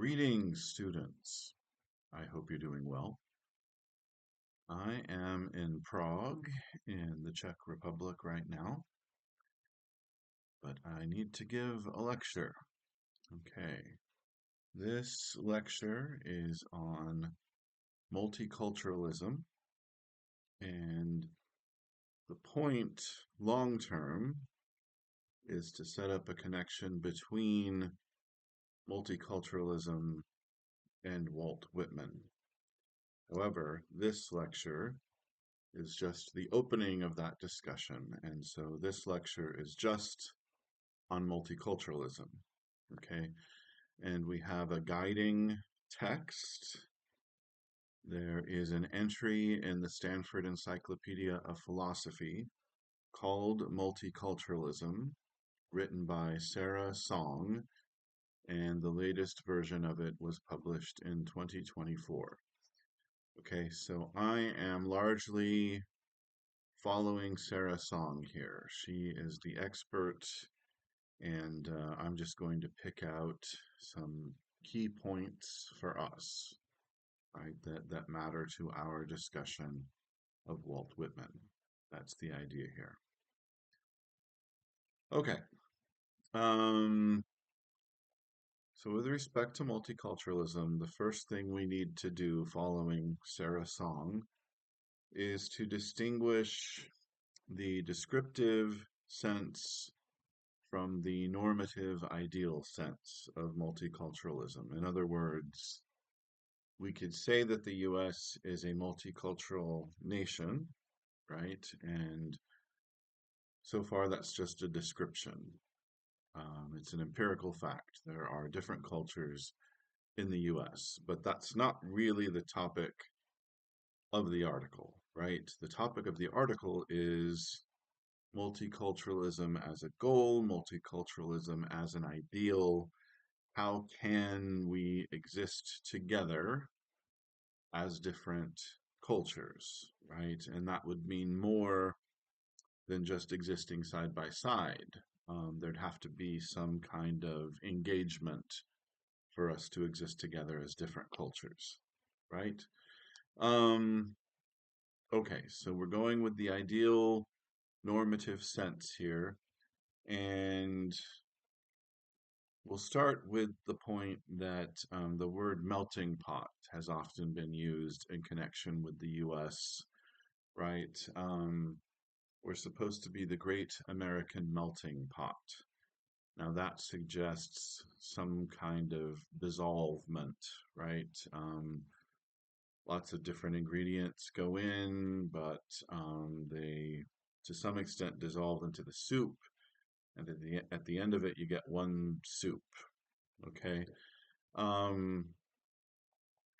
Greetings, students. I hope you're doing well. I am in Prague, in the Czech Republic right now, but I need to give a lecture. Okay, this lecture is on multiculturalism, and the point long term is to set up a connection between multiculturalism and Walt Whitman. However, this lecture is just the opening of that discussion. And so this lecture is just on multiculturalism. Okay. And we have a guiding text. There is an entry in the Stanford Encyclopedia of Philosophy called Multiculturalism, written by Sarah Song, and the latest version of it was published in 2024. Okay, so I am largely following Sarah Song here. She is the expert, and I'm just going to pick out some key points for us, right, that matter to our discussion of Walt Whitman. That's the idea here. Okay. Um, so with respect to multiculturalism, the first thing we need to do following Sarah Song is to distinguish the descriptive sense from the normative ideal sense of multiculturalism. In other words, we could say that the US is a multicultural nation, right? And so far, that's just a description. It's an empirical fact. There are different cultures in the US, but that's not really the topic of the article, right? The topic of the article is multiculturalism as a goal, multiculturalism as an ideal. How can we exist together as different cultures, right? And that would mean more than just existing side by side. There'd have to be some kind of engagement for us to exist together as different cultures, right? Um, okay, so we're going with the ideal normative sense here, and we'll start with the point that the word melting pot has often been used in connection with the US, right? We're supposed to be the great American melting pot. Now, that suggests some kind of dissolvement, right? Lots of different ingredients go in, but they, to some extent, dissolve into the soup. And at the end of it, you get one soup, okay? Um,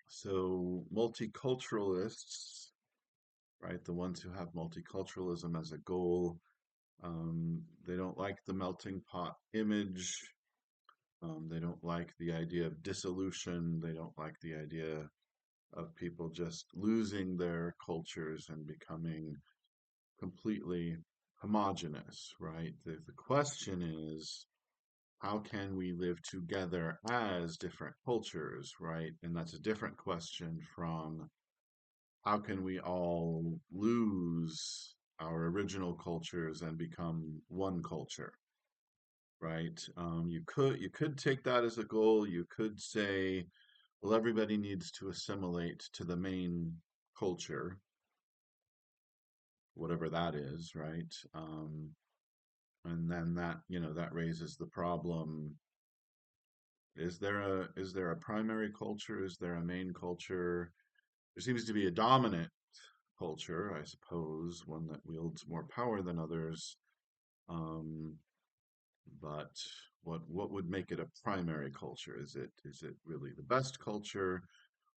so multiculturalists, right, the ones who have multiculturalism as a goal, they don't like the melting pot image. They don't like the idea of dissolution. They don't like the idea of people just losing their cultures and becoming completely homogenous, right? The question is, how can we live together as different cultures, right? And that's a different question from how can we all lose our original cultures and become one culture, right? You could take that as a goal. You could say, well, everybody needs to assimilate to the main culture, whatever that is, right? And then that raises the problem. Is there a primary culture? Is there a main culture? There seems to be a dominant culture, I suppose, one that wields more power than others. Um, but what would make it a primary culture? Is it really the best culture,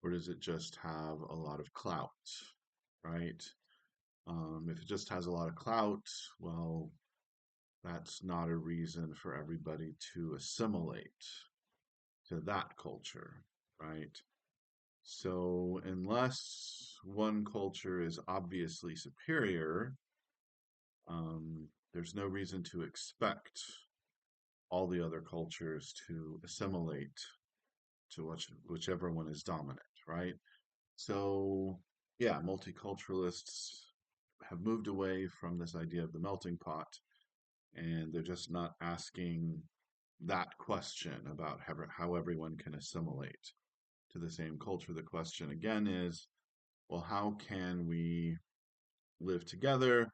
or does it just have a lot of clout, right? If it just has a lot of clout, well, that's not a reason for everybody to assimilate to that culture, right? So, unless one culture is obviously superior, there's no reason to expect all the other cultures to assimilate to whichever one is dominant, right? So, yeah, multiculturalists have moved away from this idea of the melting pot, and they're just not asking that question about how everyone can assimilate to the same culture. The question again is, well, how can we live together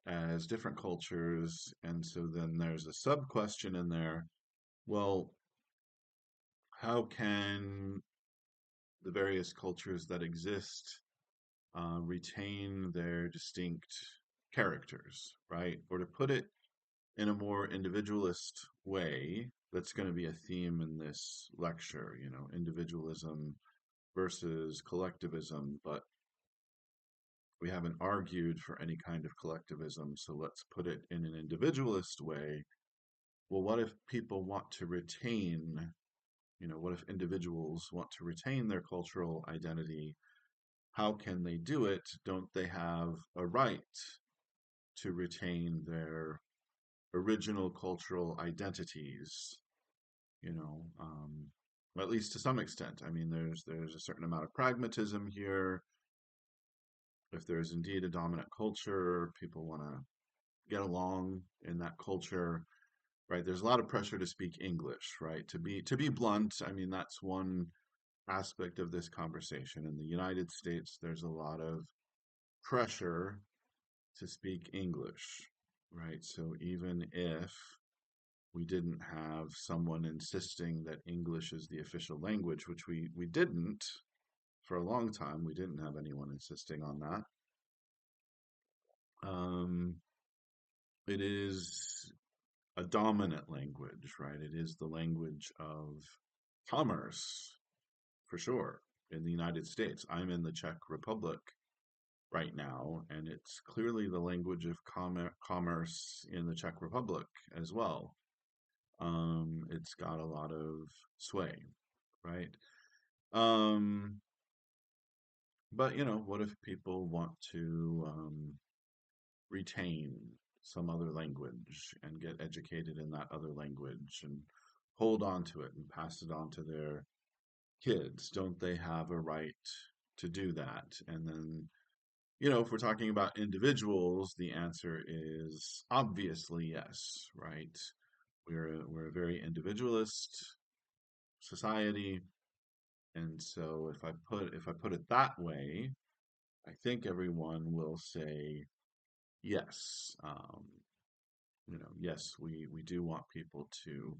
as different cultures? And so then there's a sub question in there. Well, how can the various cultures that exist retain their distinct characters, right? Or to put it in a more individualist way, that's going to be a theme in this lecture, individualism versus collectivism, but we haven't argued for any kind of collectivism, so let's put it in an individualist way. Well, what if people want to retain, what if individuals want to retain their cultural identity? How can they do it? Don't they have a right to retain their original cultural identities? You know, um, at least to some extent. I mean, there's a certain amount of pragmatism here. If there's indeed a dominant culture, people want to get along in that culture, right? There's a lot of pressure to speak English, right? To be blunt, I mean that's one aspect of this conversation. In the United States, there's a lot of pressure to speak English, right? So even if we didn't have someone insisting that English is the official language, which we didn't for a long time, we didn't have anyone insisting on that. Um, it is a dominant language, right? It is the language of commerce, for sure, in the United States. I'm in the Czech Republic right now, and it's clearly the language of commerce in the Czech Republic as well. It's got a lot of sway, right? Um, but what if people want to retain some other language and get educated in that other language and hold on to it and pass it on to their kids? Don't they have a right to do that? And then, if we're talking about individuals, the answer is obviously yes, right? We're a very individualist society, and so if I put it that way, I think everyone will say yes. Yes, we do want people to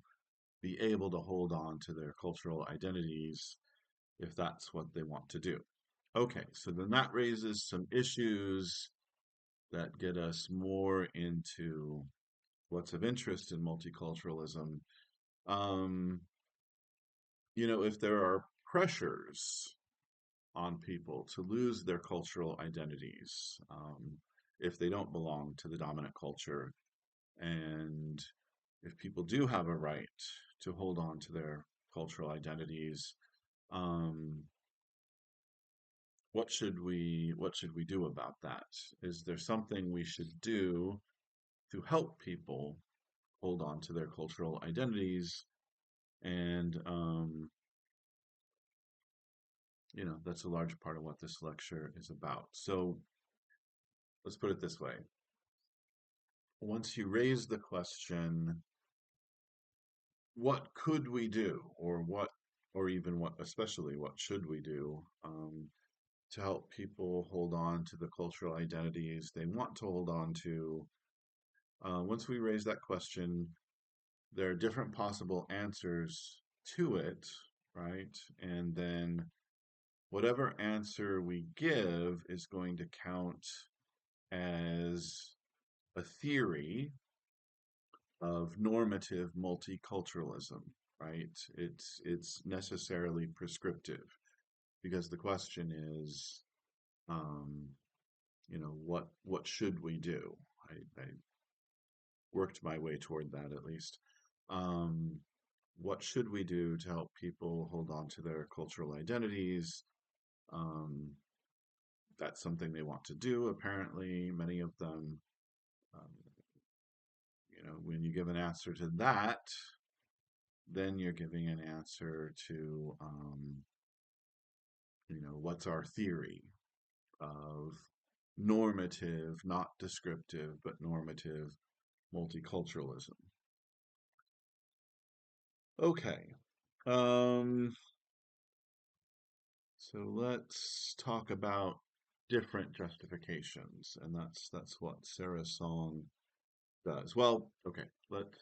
be able to hold on to their cultural identities if that's what they want to do. Okay, so then that raises some issues that get us more into what's of interest in multiculturalism. Um, if there are pressures on people to lose their cultural identities, if they don't belong to the dominant culture, and if people do have a right to hold on to their cultural identities, um, what should we do about that? Is there something we should do to help people hold on to their cultural identities? And that's a large part of what this lecture is about. So let's put it this way. Once you raise the question, what could we do, or even especially what should we do, to help people hold on to the cultural identities they want to hold on to? Once we raise that question, there are different possible answers to it, right? And then whatever answer we give is going to count as a theory of normative multiculturalism, right? It's necessarily prescriptive because the question is, um, what should we do? I worked my way toward that at least. Um, what should we do to help people hold on to their cultural identities? Um, that's something they want to do, apparently, many of them. Um, when you give an answer to that, then you're giving an answer to, what's our theory of normative, not descriptive, but normative multiculturalism. Okay. Um, so let's talk about different justifications, and that's what Sarah Song does. Well, okay, let's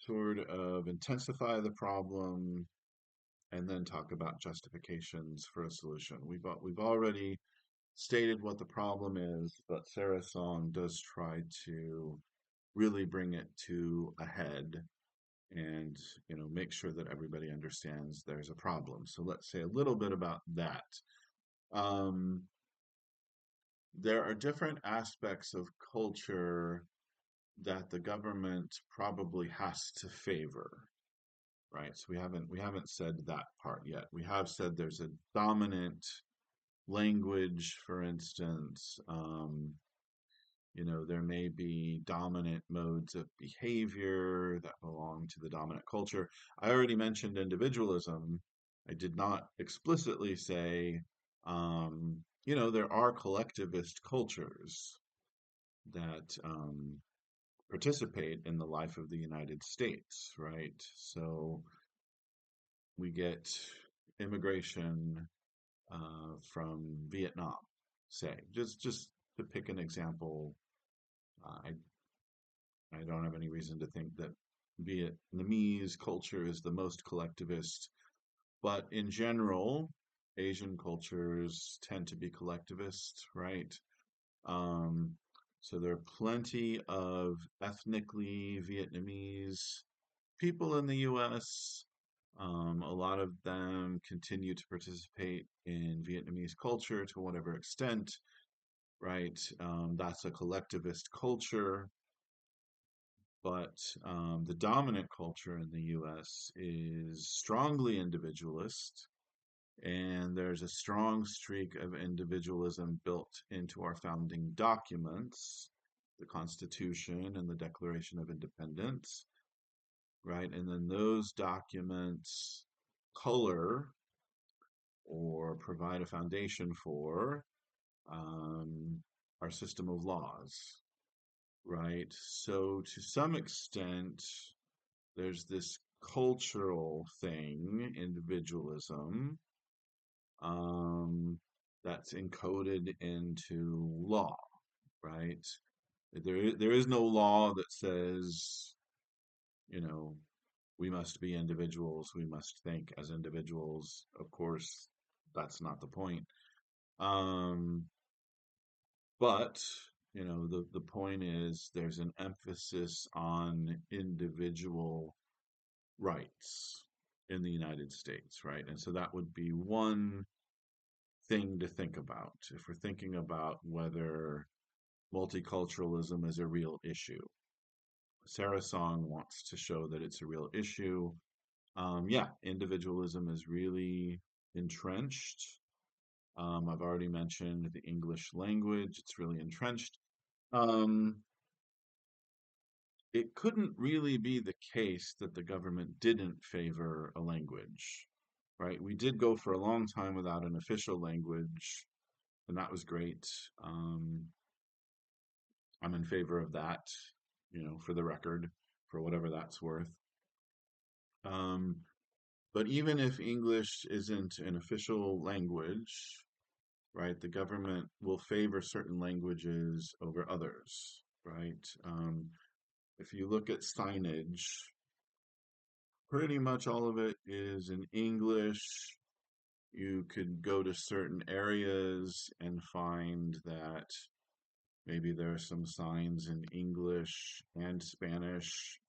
sort of intensify the problem and then talk about justifications for a solution. We've already stated what the problem is, but Sarah Song does try to really bring it to a head and make sure that everybody understands there's a problem. So let's say a little bit about that. Um, there are different aspects of culture that the government probably has to favor, right? So we haven't said that part yet. We have said there's a dominant language, for instance. There may be dominant modes of behavior that belong to the dominant culture. I already mentioned individualism. I did not explicitly say, there are collectivist cultures that participate in the life of the United States, right? So we get immigration from Vietnam, say, just to pick an example. I don't have any reason to think that Vietnamese culture is the most collectivist, but in general, Asian cultures tend to be collectivist, right? Um, so there are plenty of ethnically Vietnamese people in the US. A lot of them continue to participate in Vietnamese culture to whatever extent, right? That's a collectivist culture. But the dominant culture in the US is strongly individualist, and there's a strong streak of individualism built into our founding documents, the Constitution and the Declaration of Independence, right? And then those documents color or provide a foundation for um, our system of laws, right? So, to some extent, there's this cultural thing, individualism, um, that's encoded into law, right? There is no law that says, you know, we must be individuals, we must think as individuals. Of course, that's not the point. Um, but the point is there's an emphasis on individual rights in the United States, right? And so that would be one thing to think about if we're thinking about whether multiculturalism is a real issue. Sarah Song wants to show that it's a real issue. Yeah, individualism is really entrenched. I've already mentioned the English language, it's really entrenched. Um, it couldn't really be the case that the government didn't favor a language, right? We did go for a long time without an official language, and that was great. Um, I'm in favor of that, for the record, for whatever that's worth. Um, but even if English isn't an official language, right, the government will favor certain languages over others, right? If you look at signage, pretty much all of it is in English. You could go to certain areas and find that maybe there are some signs in English and Spanish.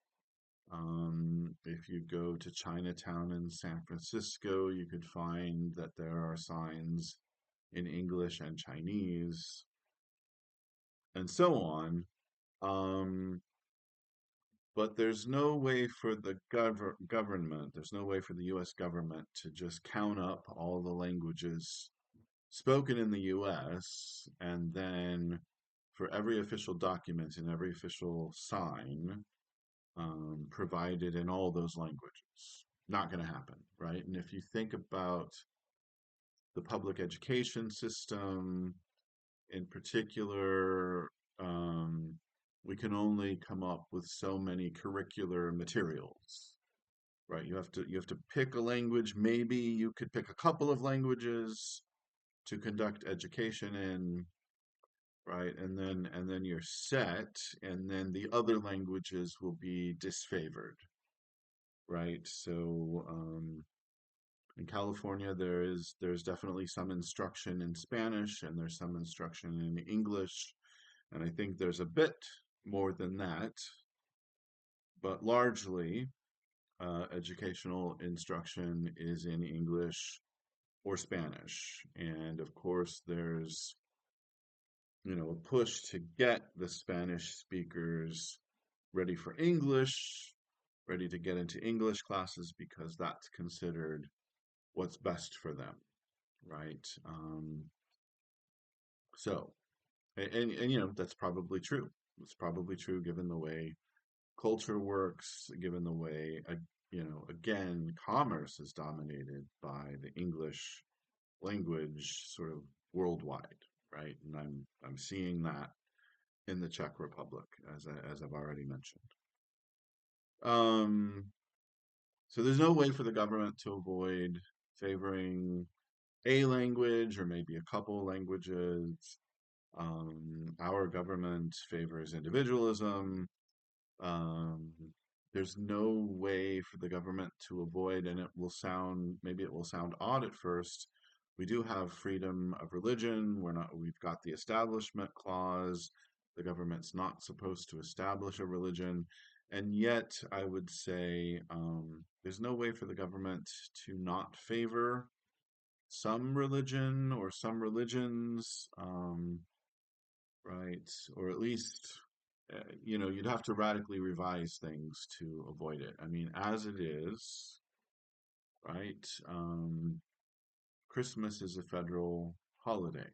If you go to Chinatown in San Francisco, you could find that there are signs in English and Chinese, and so on. Um, but there's no way for the government, there's no way for the US government to just count up all the languages spoken in the US and then for every official document and every official sign, provided in all those languages. Not going to happen, right? And if you think about the public education system in particular, um, we can only come up with so many curricular materials, right? You have to pick a language. Maybe you could pick a couple of languages to conduct education in, right? And then you're set, and then the other languages will be disfavored, right? So in California, there's definitely some instruction in Spanish and there's some instruction in English, and I think there's a bit more than that, but largely educational instruction is in English or Spanish. And of course, there's a push to get the Spanish speakers ready for English, ready to get into English classes because that's considered what's best for them, right? So, and that's probably true. It's probably true given the way culture works, given the way, again, commerce is dominated by the English language sort of worldwide, right? And I'm seeing that in the Czech Republic, as I've already mentioned. Um, so there's no way for the government to avoid favoring a language or maybe a couple languages. Our government favors individualism. Um, there's no way for the government to avoid, and maybe it will sound odd at first. We do have freedom of religion. We've got the Establishment Clause. The government's not supposed to establish a religion. And yet, I would say there's no way for the government to not favor some religion or some religions. Right? Or at least, you'd have to radically revise things to avoid it. I mean, as it is, right? Christmas is a federal holiday.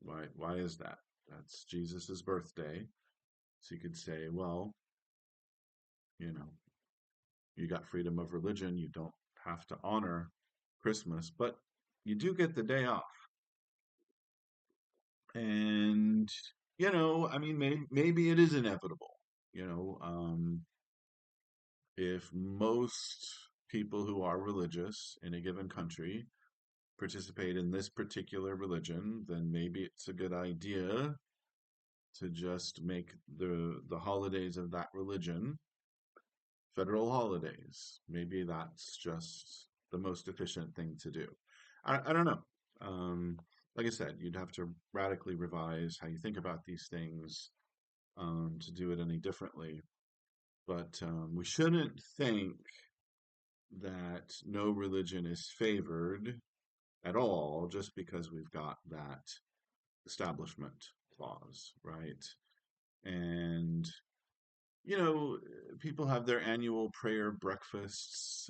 Why is that? That's Jesus's birthday. So you could say, well, you know, you got freedom of religion. You don't have to honor Christmas, but you do get the day off. And, I mean, maybe it is inevitable. You know, if most people who are religious in a given country participate in this particular religion, then maybe it's a good idea to just make the holidays of that religion federal holidays. Maybe that's just the most efficient thing to do. I don't know. Um, like I said, you'd have to radically revise how you think about these things to do it any differently. But we shouldn't think that no religion is favored at all just because we've got that establishment clause, right? And, you know, people have their annual prayer breakfasts,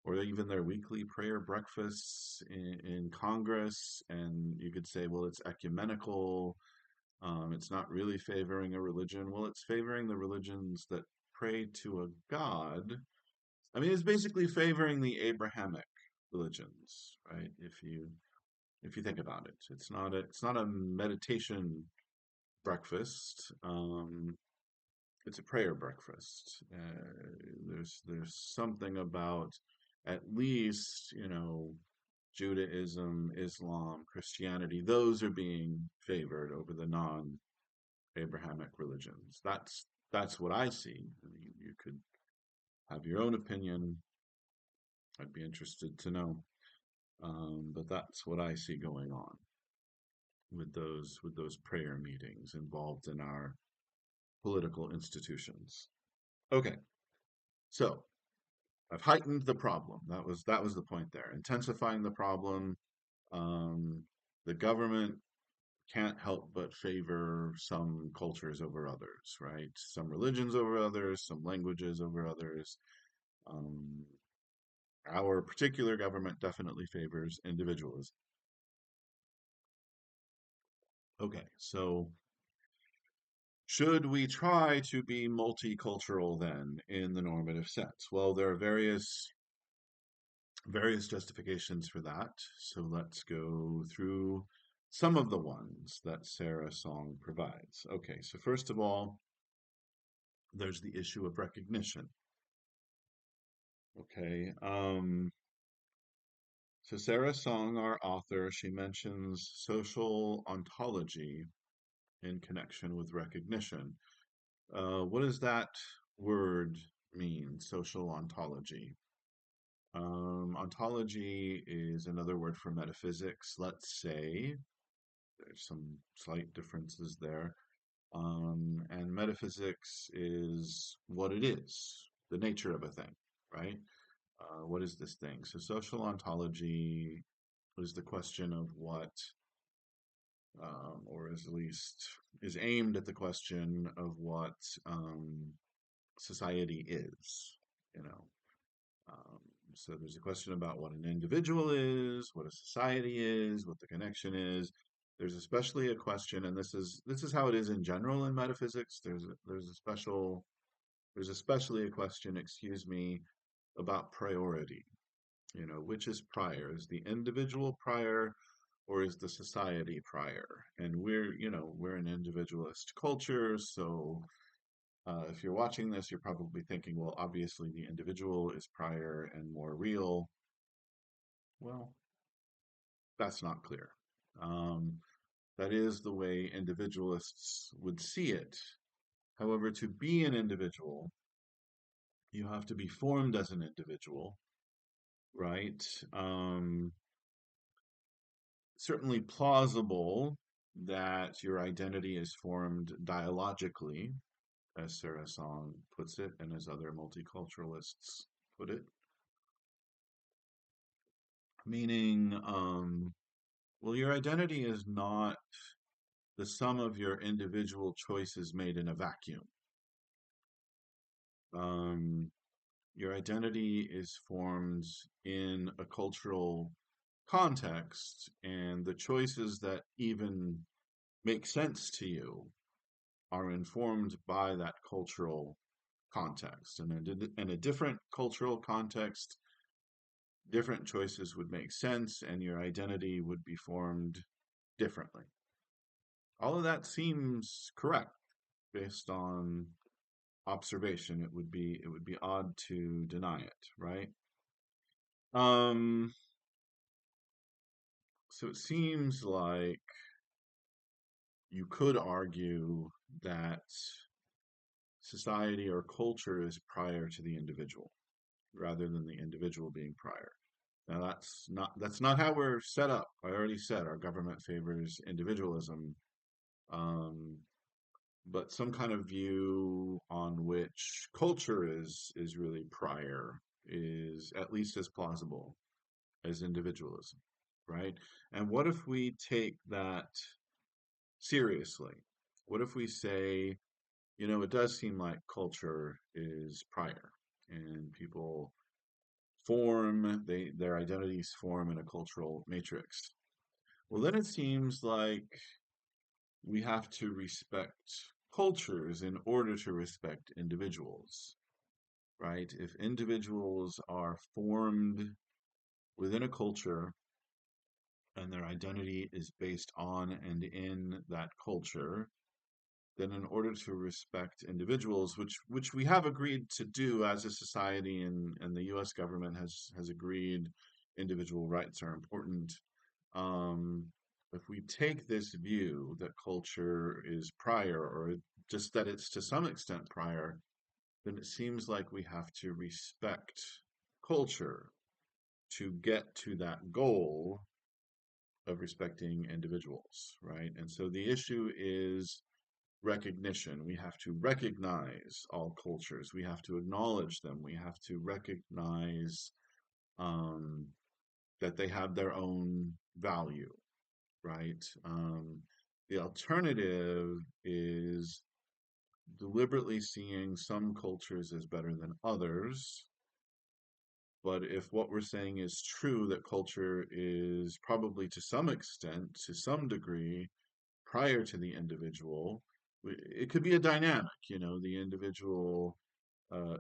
or even their weekly prayer breakfasts in Congress, and you could say, well, it's ecumenical. It's not really favoring a religion. Well, it's favoring the religions that pray to a God. I mean, it's basically favoring the Abrahamic religions, right? If you think about it, it's not a meditation breakfast. It's a prayer breakfast. There's something about at least Judaism, Islam, Christianity. Those are being favored over the non-Abrahamic religions. That's what I see. I mean, you could have your own opinion. I'd be interested to know. But that's what I see going on with those prayer meetings involved in our political institutions. Okay, so I've heightened the problem. That was the point there. Intensifying the problem. Um, the government can't help but favor some cultures over others, right? Some religions over others, some languages over others. Um, our particular government definitely favors individualism. Okay, so Should we try to be multicultural then in the normative sense? Well, there are various justifications for that. So let's go through some of the ones that Sarah Song provides. Okay, so first of all, there's the issue of recognition. Okay, so Sarah Song, our author, she mentions social ontology in connection with recognition. What does that word mean, social ontology? Ontology is another word for metaphysics, let's say. There's some slight differences there. And metaphysics is what it is, the nature of a thing, right? What is this thing? So social ontology is the question of what, or is at least is aimed at the question of what society is, you know. Um, so there's a question about what an individual is, what a society is, what the connection is. There's especially a question, and this is how it is in general in metaphysics. There's especially a question, excuse me, about priority. You know, which is prior? Is the individual prior or is the society prior? And we're an individualist culture, so if you're watching this, you're probably thinking, well, obviously the individual is prior and more real. Well, that's not clear. Um, that is the way individualists would see it. However, to be an individual, you have to be formed as an individual, right? Um, Certainly plausible that your identity is formed dialogically, as Sarah Song puts it, and as other multiculturalists put it, meaning, well, your identity is not the sum of your individual choices made in a vacuum. Um, your identity is formed in a cultural context, and the choices that even make sense to you are informed by that cultural context. And in a different cultural context, different choices would make sense, and your identity would be formed differently. All of that seems correct based on observation. It would be odd to deny it, right? Um, so it seems like you could argue that society or culture is prior to the individual rather than the individual being prior. Now that's not how we're set up. I already said our government favors individualism, um, but some kind of view on which culture is really prior is at least as plausible as individualism, right? And what if we take that seriously? What if we say, it does seem like culture is prior and people their identities form in a cultural matrix. Well, then it seems like we have to respect cultures in order to respect individuals, right? If individuals are formed within a culture and their identity is based on and in that culture, then in order to respect individuals, which we have agreed to do as a society, and the U.S. government has agreed individual rights are important. Um, if we take this view that culture is prior, or just that it's to some extent prior, then it seems like we have to respect culture to get to that goal of respecting individuals, right? And so the issue is recognition. We have to recognize all cultures. We have to acknowledge them. We have to recognize um, that they have their own value, right? The alternative is deliberately seeing some cultures as better than others. But if what we're saying is true, that culture is probably to some extent, to some degree, prior to the individual, it could be a dynamic, the individual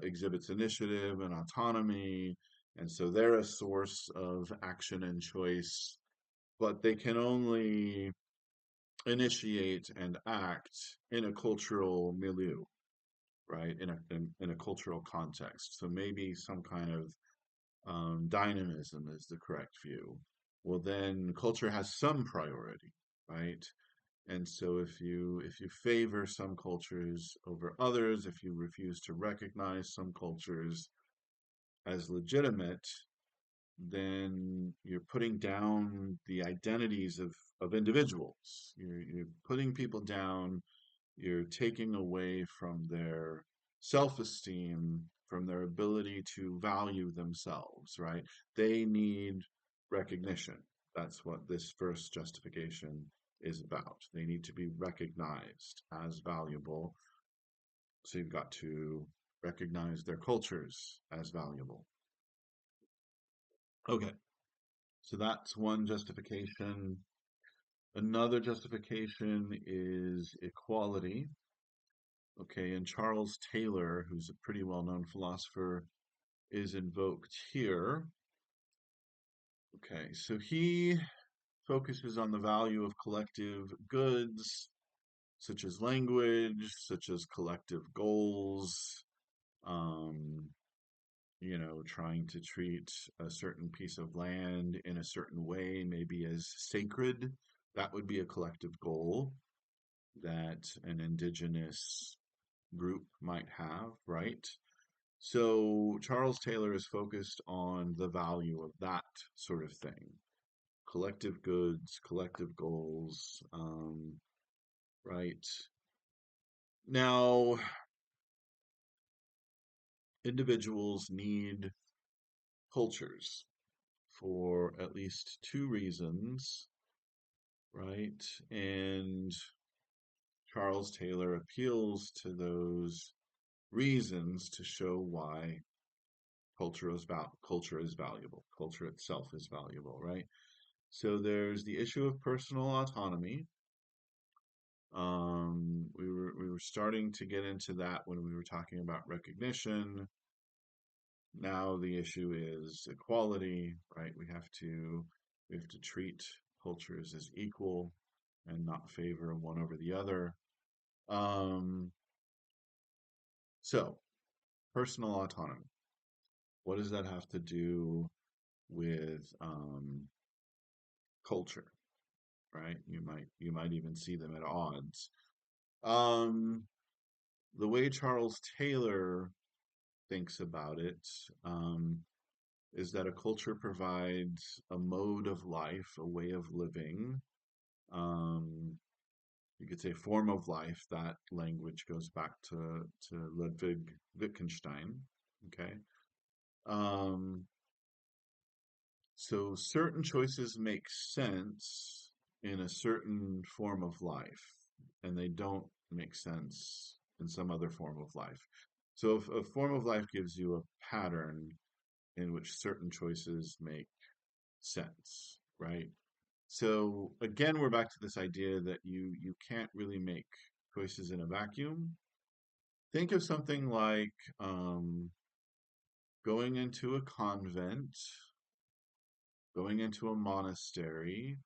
exhibits initiative and autonomy, and so they're a source of action and choice, but they can only initiate and act in a cultural milieu, right? In a cultural context. So maybe some kind of dynamism is the correct view. Well, then culture has some priority, right? And so if you favor some cultures over others, if you refuse to recognize some cultures as legitimate, then you're putting down the identities of individuals. You're putting people down, you're taking away from their self-esteem, from their ability to value themselves, right? They need recognition. That's what this first justification is about. They need to be recognized as valuable. So you've got to recognize their cultures as valuable. Okay, so that's one justification. Another justification is equality. Okay, and Charles Taylor, who's a pretty well-known philosopher, is invoked here. Okay, so he focuses on the value of collective goods, such as language, such as collective goals, um, trying to treat a certain piece of land in a certain way, maybe as sacred. That would be a collective goal that an indigenous group might have, right? So Charles Taylor is focused on the value of that sort of thing. Collective goods, collective goals, right? Now, individuals need cultures for at least two reasons, right? And Charles Taylor appeals to those reasons to show why culture is valuable. Culture itself is valuable, right? So there's the issue of personal autonomy. We were starting to get into that when we were talking about recognition. Now the issue is equality, right? We have to treat cultures as equal and not favor one over the other. Um, so personal autonomy. What does that have to do with culture, right? You might even see them at odds. Um, the way Charles Taylor thinks about it is that a culture provides a mode of life, a way of living. Um, you could say form of life. That language goes back to Ludwig Wittgenstein. Okay. Um, so certain choices make sense in a certain form of life, and they don't make sense in some other form of life. So if a form of life gives you a pattern in which certain choices make sense, right? So again, we're back to this idea that you can't really make choices in a vacuum. Think of something like going into a convent, going into a monastery.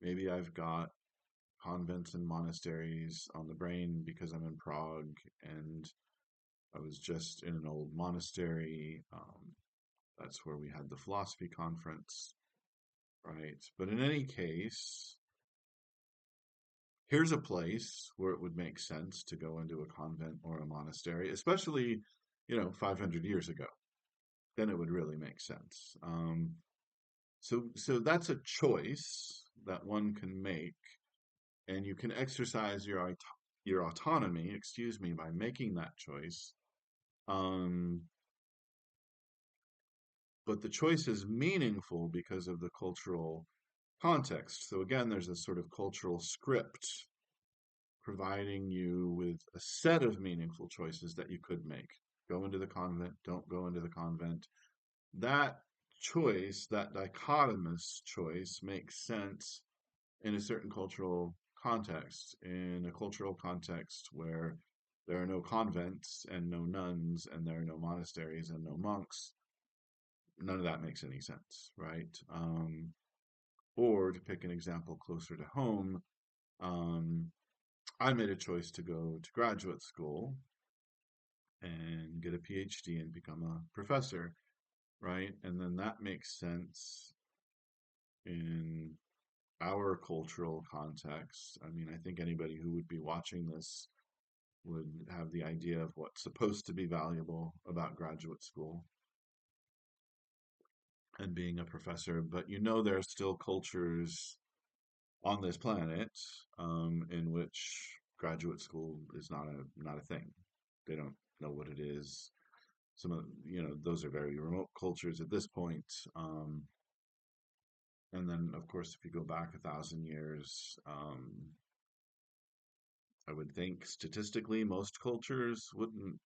Maybe I've got convents and monasteries on the brain because I'm in Prague and I was just in an old monastery. That's where we had the philosophy conference, right? But in any case, here's a place where it would make sense to go into a convent or a monastery, especially, 500 years ago. Then it would really make sense. So that's a choice that one can make, and you can exercise your autonomy, excuse me, by making that choice. Um, but the choice is meaningful because of the cultural context. So again, there's a sort of cultural script providing you with a set of meaningful choices that you could make. Go into the convent, don't go into the convent. That choice, that dichotomous choice, makes sense in a certain cultural context, in a cultural context where there are no convents and no nuns and there are no monasteries and no monks, none of that makes any sense, right? Or to pick an example closer to home, um, I made a choice to go to graduate school and get a PhD and become a professor, right? And then that makes sense in our cultural context. I mean, I think anybody who would be watching this would have the idea of what's supposed to be valuable about graduate school and being a professor. But you know, there are still cultures on this planet in which graduate school is not a thing. They don't know what it is. Some of those are very remote cultures at this point. And then, of course, if you go back 1,000 years, I would think statistically most cultures wouldn't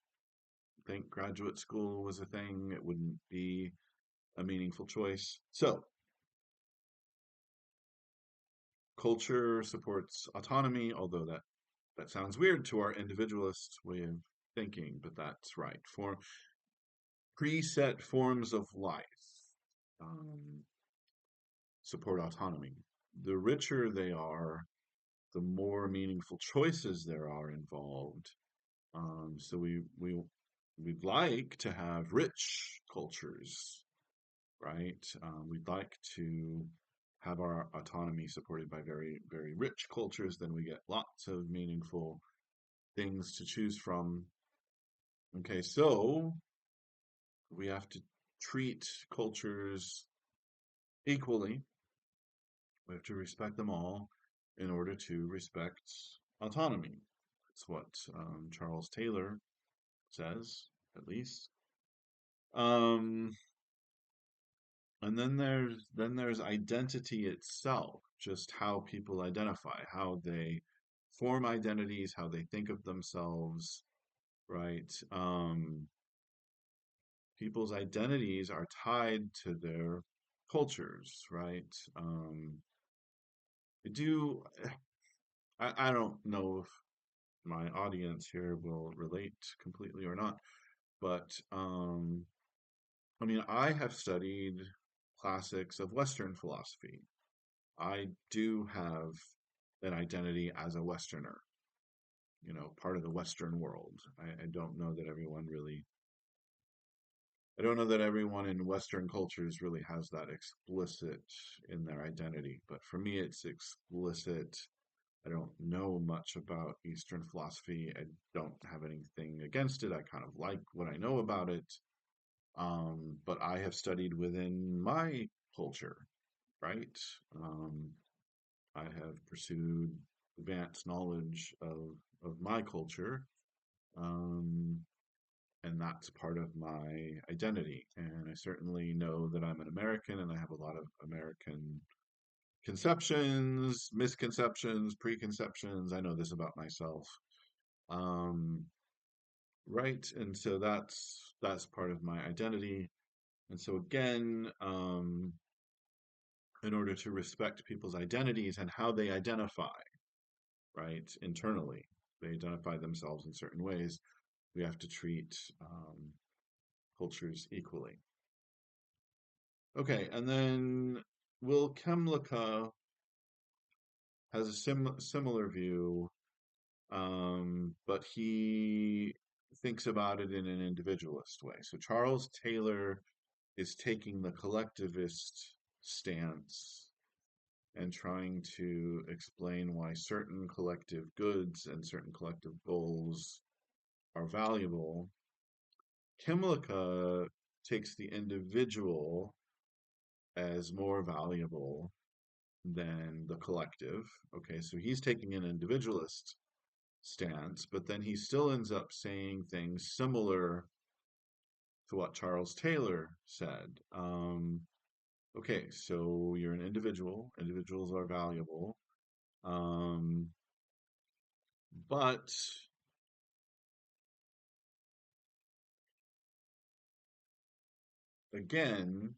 think graduate school was a thing. It wouldn't be a meaningful choice. So, culture supports autonomy, although that sounds weird to our individualist way of thinking, but that's right. For preset forms of life um, support autonomy. The richer they are, the more meaningful choices there are involved. So we'd like to have rich cultures, right? We'd like to have our autonomy supported by very, very rich cultures. Then we get lots of meaningful things to choose from. Okay, so we have to treat cultures equally. We have to respect them all in order to respect autonomy. That's what Charles Taylor says, at least. Um, and then there's identity itself, just how people identify, how they form identities, how they think of themselves, right? People's identities are tied to their cultures, right? I do I don't know if my audience here will relate completely or not, but I mean, I have studied classics of Western philosophy. I do have an identity as a Westerner, part of the Western world. I don't know that everyone really, I don't know that everyone in Western cultures really has that explicit in their identity, but for me, it's explicit. I don't know much about Eastern philosophy. I don't have anything against it. I kind of like what I know about it. But I have studied within my culture, right? Um, I have pursued advanced knowledge of my culture, um, and that's part of my identity. And I certainly know that I'm an American, and I have a lot of American conceptions, misconceptions, preconceptions. I know this about myself. Um, right, and so that's part of my identity. And so again, in order to respect people's identities and how they identify, right, internally, they identify themselves in certain ways. We have to treat cultures equally. Okay, and then Will Kemlicka has a similar view, but he thinks about it in an individualist way. So Charles Taylor is taking the collectivist stance and trying to explain why certain collective goods and certain collective goals are valuable. Kimlicka takes the individual as more valuable than the collective. Okay, so he's taking an individualist stance, but then he still ends up saying things similar to what Charles Taylor said. Okay, so you're an individual, individuals are valuable. Um, but again,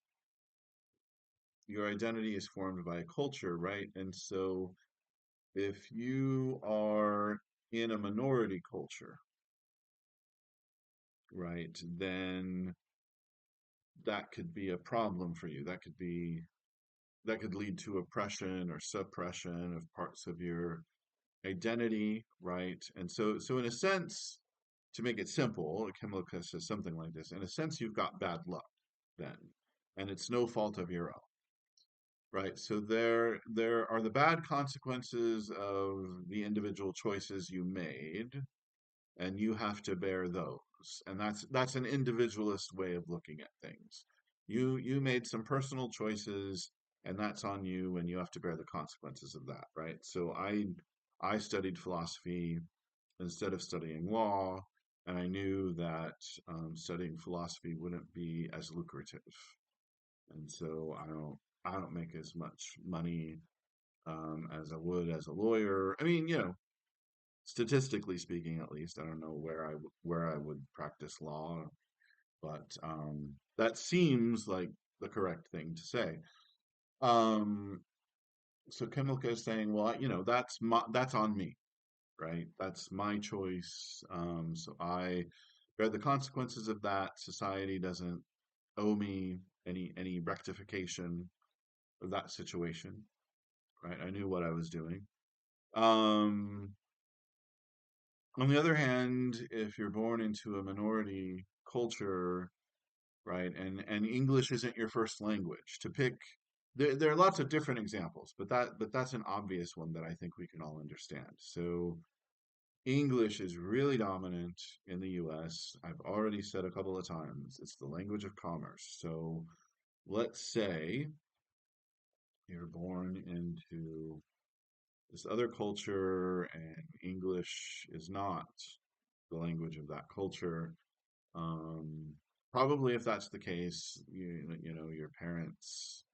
your identity is formed by a culture, right? And so if you are in a minority culture, right, then that could be a problem for you. That could lead to oppression or suppression of parts of your identity, right? And so in a sense, to make it simple, Kimlicka says something like this: in a sense, you've got bad luck then, and it's no fault of your own, right? So there are the bad consequences of the individual choices you made, and you have to bear those. And that's an individualist way of looking at things. You made some personal choices, and that's on you, and you have to bear the consequences of that, right? So I studied philosophy instead of studying law, and I knew that studying philosophy wouldn't be as lucrative, and so I don't make as much money as I would as a lawyer. I mean, statistically speaking, at least, I don't know where I would practice law, but that seems like the correct thing to say. Um, so Kimilka is saying, well, that's on me, right? That's my choice. So I bear the consequences of that. Society doesn't owe me any rectification of that situation, right? I knew what I was doing. Um, on the other hand, if you're born into a minority culture, right, and English isn't your first language, to pick, there are lots of different examples, but that's an obvious one that I think we can all understand. So English is really dominant in the US. I've already said a couple of times, it's the language of commerce. So let's say you're born into this other culture and English is not the language of that culture. Um, Probably if that's the case, your parents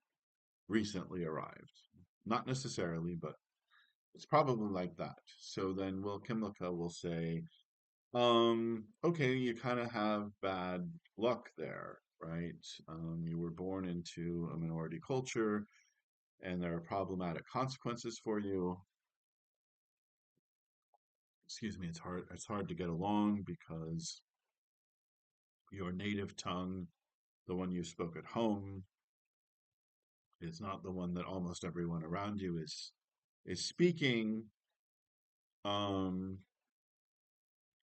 recently arrived. Not necessarily, but it's probably like that. So then Will Kimlicka will say, okay, you kind of have bad luck there, right? You were born into a minority culture and there are problematic consequences for you. Excuse me, it's hard to get along because your native tongue, the one you spoke at home, is not the one that almost everyone around you is speaking. Um,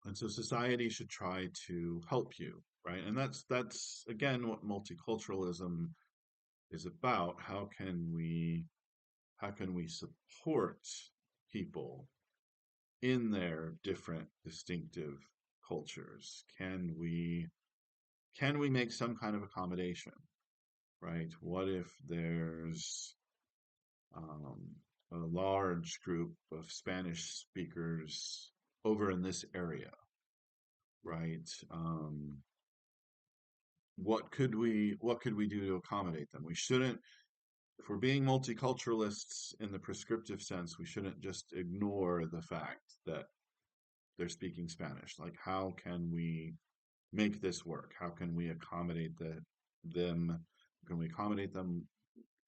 and so society should try to help you, right? And that's again what multiculturalism is about. How can we support people in their different distinctive cultures? Can we make some kind of accommodation, right? What if there's um, a large group of Spanish speakers over in this area, right? What could we do to accommodate them? We shouldn't, if we're being multiculturalists in the prescriptive sense, we shouldn't just ignore the fact that they're speaking Spanish. Like, how can we make this work? How can we accommodate them? Can we accommodate them?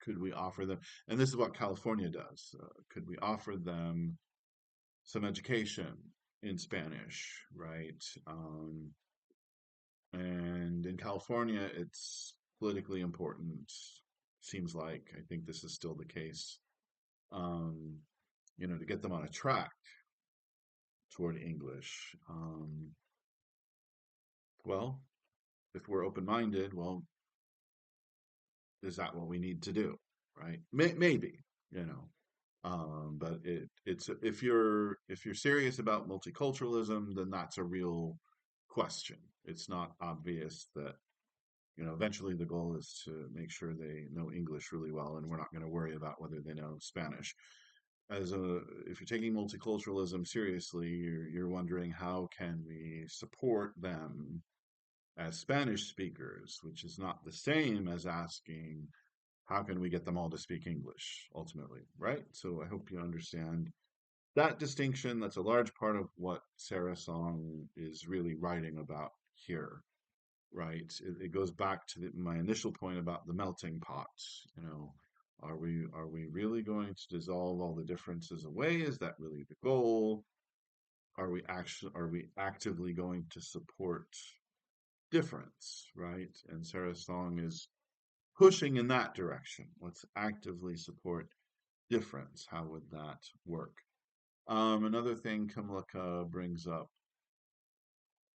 Could we offer them? And this is what California does. Could we offer them some education in Spanish, right? And in California, it's politically important. Seems like I think this is still the case. Um, to get them on a track toward English. Well, if we're open-minded, well, is that what we need to do, right? Maybe, you know. But it's if you're serious about multiculturalism, then that's a real question. It's not obvious that eventually the goal is to make sure they know English really well, and we're not going to worry about whether they know Spanish. If you're taking multiculturalism seriously, you're wondering how can we support them as Spanish speakers, which is not the same as asking how can we get them all to speak English ultimately, right? So I hope you understand that distinction. That's a large part of what Sarah Song is really writing about here, right? It goes back to my initial point about the melting pot. You know, Are we really going to dissolve all the differences away? Is that really the goal? Are we actively going to support difference, right? And Sarah Song is pushing in that direction. Let's actively support difference. How would that work? Another thing Kamlaka brings up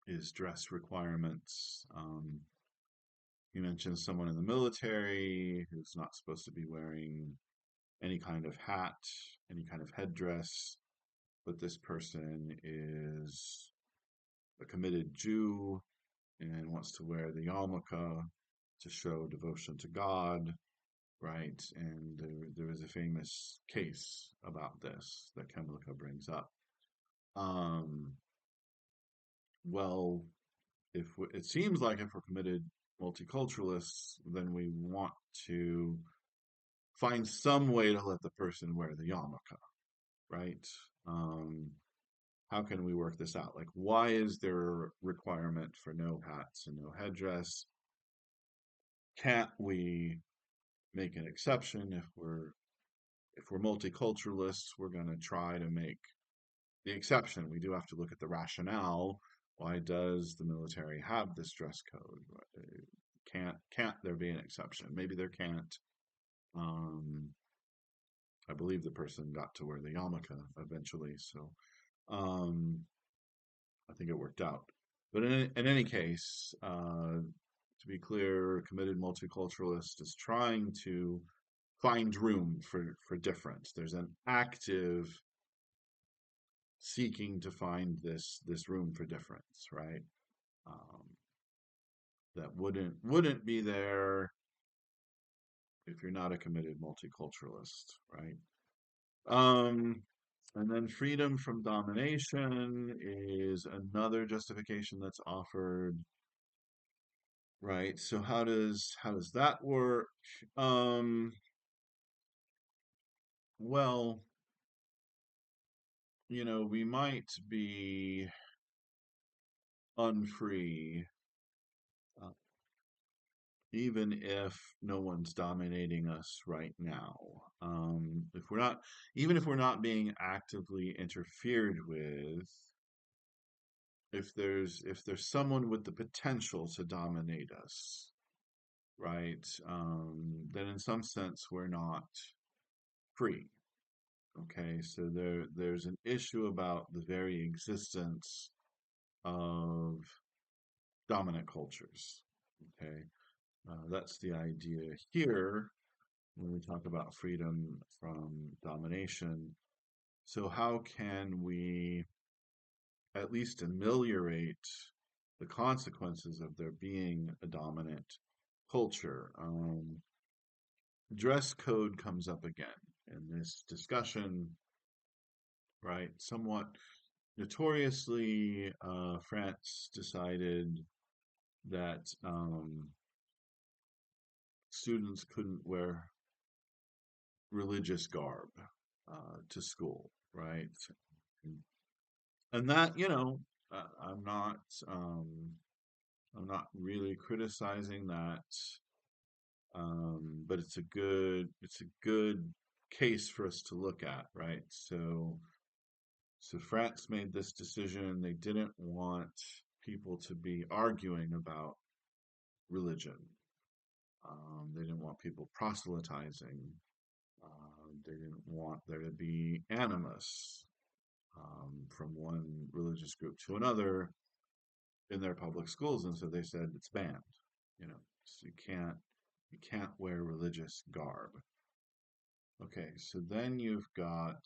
is dress requirements. He mentions someone in the military who's not supposed to be wearing any kind of hat, any kind of headdress, but this person is a committed Jew and wants to wear the yarmulke to show devotion to God, right? And there is a famous case about this that Kamlaka brings up. Um, well, it seems like if we're committed multiculturalists, then we want to find some way to let the person wear the yarmulke, right? Um, how can we work this out? Like, why is there a requirement for no hats and no headdress? Can't we make an exception if we're multiculturalists? We're going to try to make the exception. We do have to look at the rationale. Why does the military have this dress code? Can't there be an exception? Maybe there can't. Um, I believe the person got to wear the yarmulke eventually, so um, I think it worked out. But in any case, to be clear, committed multiculturalist is trying to find room for difference. There's an active seeking to find this room for difference, right? Um, that wouldn't be there if you're not a committed multiculturalist, right? Um, and then freedom from domination is another justification that's offered, right? So how does that work? Um, well, we might be unfree, uh, even if no one's dominating us right now. If we're not, even if we're not being actively interfered with, if there's someone with the potential to dominate us, right? Then in some sense we're not free. Okay, so there's an issue about the very existence of dominant cultures. Okay, that's the idea here when we talk about freedom from domination. So how can we at least ameliorate the consequences of there being a dominant culture? Dress code comes up again in this discussion, right? Somewhat notoriously, France decided that students couldn't wear religious garb to school, right? And that, uh, I'm not, um, I'm not really criticizing that, but it's a good case for us to look at, right? So France made this decision. They didn't want people to be arguing about religion. They didn't want people proselytizing. They didn't want there to be animus from one religious group to another in their public schools, and so they said it's banned. So you can't wear religious garb. Okay, so then you've got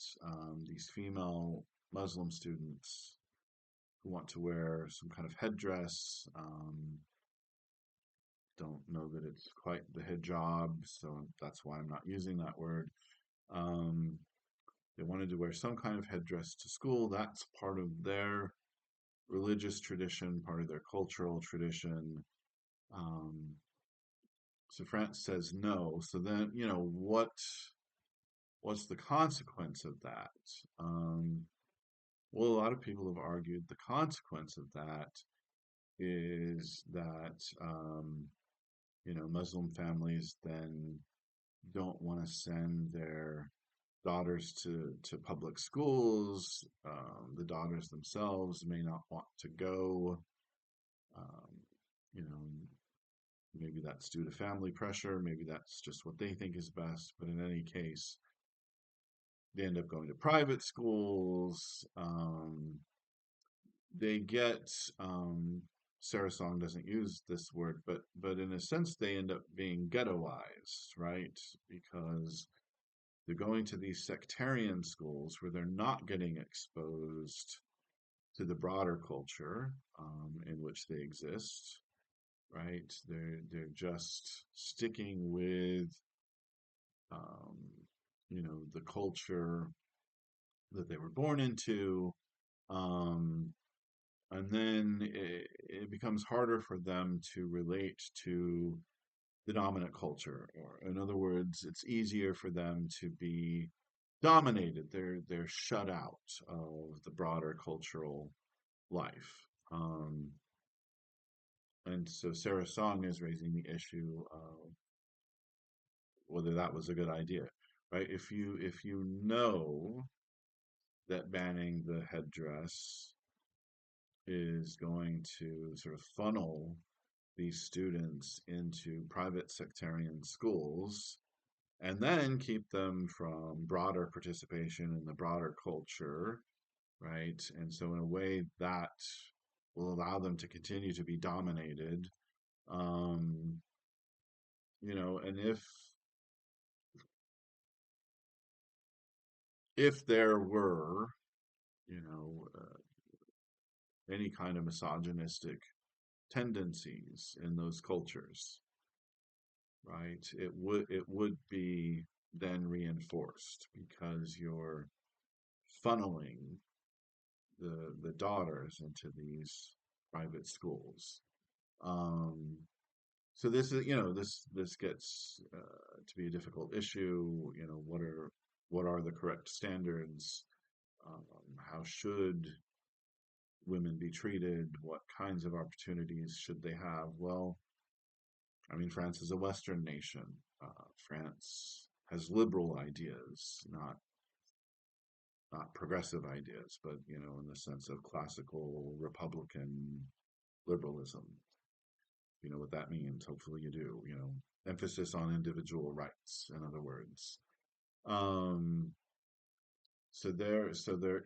these female Muslim students who want to wear some kind of headdress. Don't know that it's quite the hijab, so that's why I'm not using that word. Um, they wanted to wear some kind of headdress to school. That's part of their religious tradition, part of their cultural tradition. Um, so France says no. So then, what's the consequence of that? Um, well, a lot of people have argued the consequence of that is that Muslim families then don't want to send their daughters to public schools. The daughters themselves may not want to go. Um, you know, maybe that's due to family pressure. Maybe that's just what they think is best. But in any case, they end up going to private schools. They get Sarah Song doesn't use this word, but in a sense they end up being ghettoized, right? Because they're going to these sectarian schools where they're not getting exposed to the broader culture in which they exist, right? They're just sticking with um, the culture that they were born into, um, and then it becomes harder for them to relate to the dominant culture, or in other words, it's easier for them to be dominated. They're shut out of the broader cultural life. Um, and so Sarah Song is raising the issue of whether that was a good idea, right? If you know that banning the headdress is going to sort of funnel these students into private sectarian schools and then keep them from broader participation in the broader culture, right? And so, in a way, that will allow them to continue to be dominated. Um, and if there were, you know, any kind of misogynistic tendencies in those cultures, right? It would be then reinforced because you're funneling the daughters into these private schools. Um, so this is this gets to be a difficult issue. What are the correct standards? Um, how should women be treated? What kinds of opportunities should they have? Well, I mean, France is a Western nation. France has liberal ideas, not progressive ideas, but in the sense of classical Republican liberalism. You know what that means. Hopefully, you do. Emphasis on individual rights. In other words, um, so there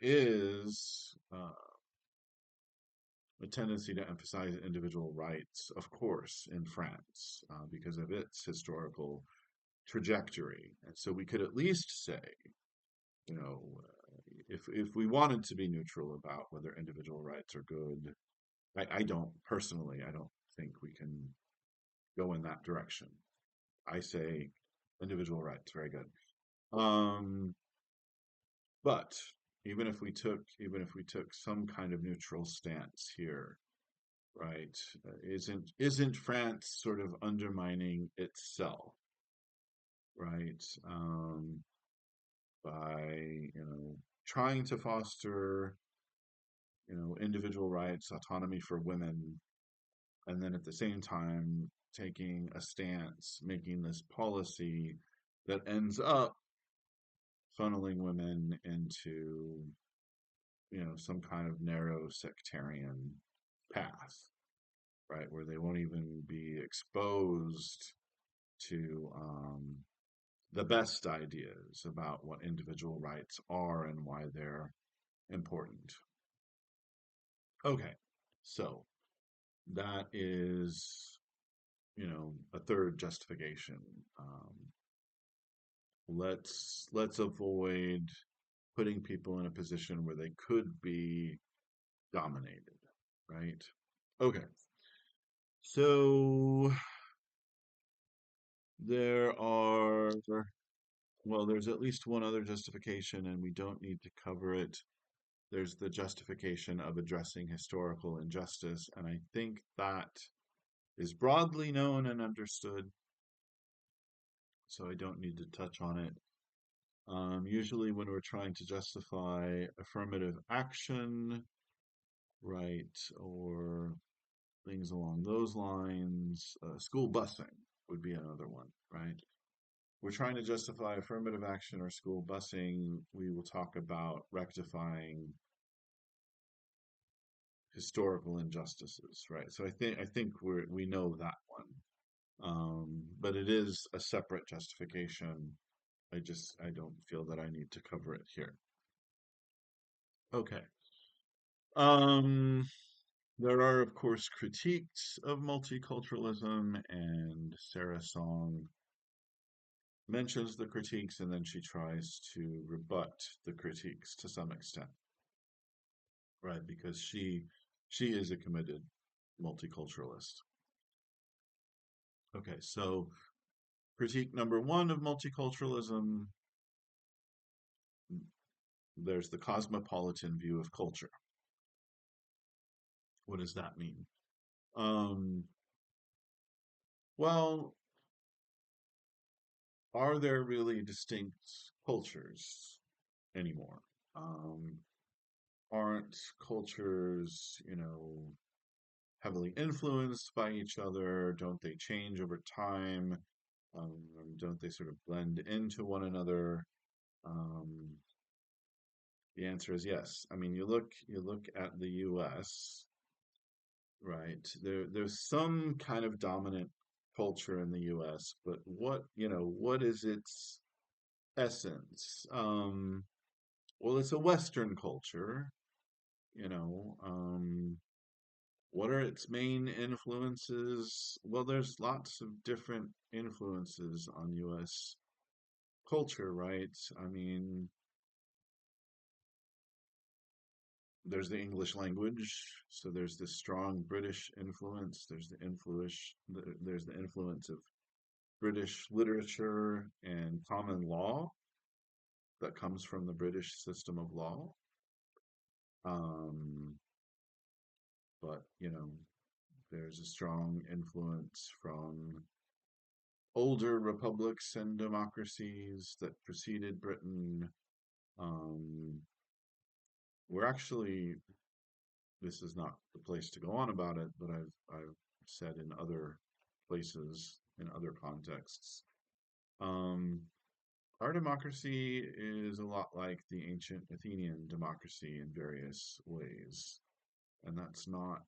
is a tendency to emphasize individual rights, of course, in France because of its historical trajectory. And so we could at least say, if we wanted to be neutral about whether individual rights are good, I don't personally, I don't think we can go in that direction. I say individual rights, very good. Um, but even if we took some kind of neutral stance here, right? Isn't France sort of undermining itself, right? By trying to foster individual rights, autonomy for women, and then at the same time taking a stance, making this policy that ends up funneling women into some kind of narrow sectarian path, right, where they won't even be exposed to the best ideas about what individual rights are and why they're important. Okay, so that is, a third justification. Let's avoid putting people in a position where they could be dominated, right? Okay, so there are, well, there's at least one other justification, and we don't need to cover it. There's the justification of addressing historical injustice, and I think that is broadly known and understood, so I don't need to touch on it. Usually, when we're trying to justify affirmative action, right, or things along those lines, school busing would be another one, right? we're trying to justify affirmative action or school busing, we will talk about rectifying historical injustices, right? So I think we know that one. But it is a separate justification. I don't feel that I need to cover it here. Okay. Um, there are, of course, critiques of multiculturalism, and Sarah Song mentions the critiques and then she tries to rebut the critiques to some extent, right? Because she is a committed multiculturalist. Okay, so critique number one of multiculturalism, there's the cosmopolitan view of culture. What does that mean? Um, well, are there really distinct cultures anymore? Um, aren't cultures, heavily influenced by each other? Don't they change over time? Um, don't they sort of blend into one another? Um, the answer is yes. I mean, you look at the U.S., right? There's some kind of dominant culture in the U.S., but what is its essence? Well, it's a Western culture, you know. What are its main influences? Well, there's lots of different influences on U.S. culture, right? I mean, there's the English language, so there's this strong British influence. There's the influence of British literature and common law that comes from the British system of law. Um, but there's a strong influence from older republics and democracies that preceded Britain. Um, we're actually, this is not the place to go on about it, but I've said in other places, in other contexts. Um, our democracy is a lot like the ancient Athenian democracy in various ways, and that's not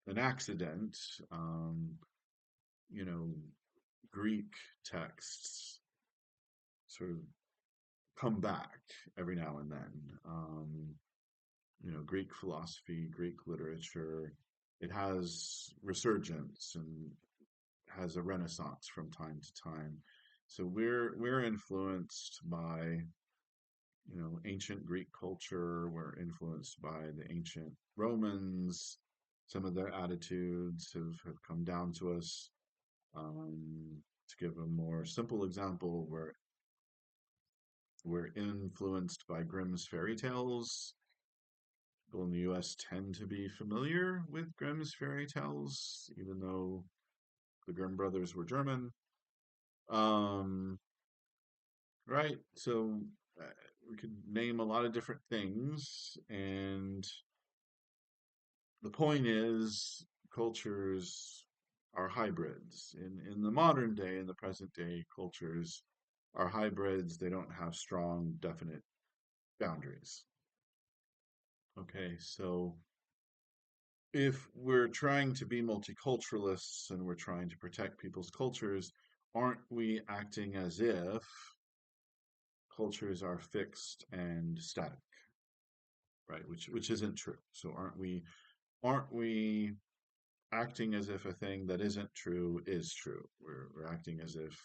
an accident. Um, you know, Greek texts sort of come back every now and then. Greek philosophy, Greek literature, it has resurgence and has a renaissance from time to time. So we're influenced by ancient Greek culture. We're influenced by the ancient Romans. Some of their attitudes have come down to us. To give a more simple example, we're influenced by Grimm's fairy tales. People in the US tend to be familiar with Grimm's fairy tales, even though the Grimm brothers were German. Um, right? So uh, we could name a lot of different things, and the point is, cultures are hybrids. In the modern day, in the present day, cultures are hybrids. They don't have strong, definite boundaries. Okay, so if we're trying to be multiculturalists and we're trying to protect people's cultures, aren't we acting as if cultures are fixed and static, right? Which isn't true. So aren't we acting as if a thing that isn't true is true? We're acting as if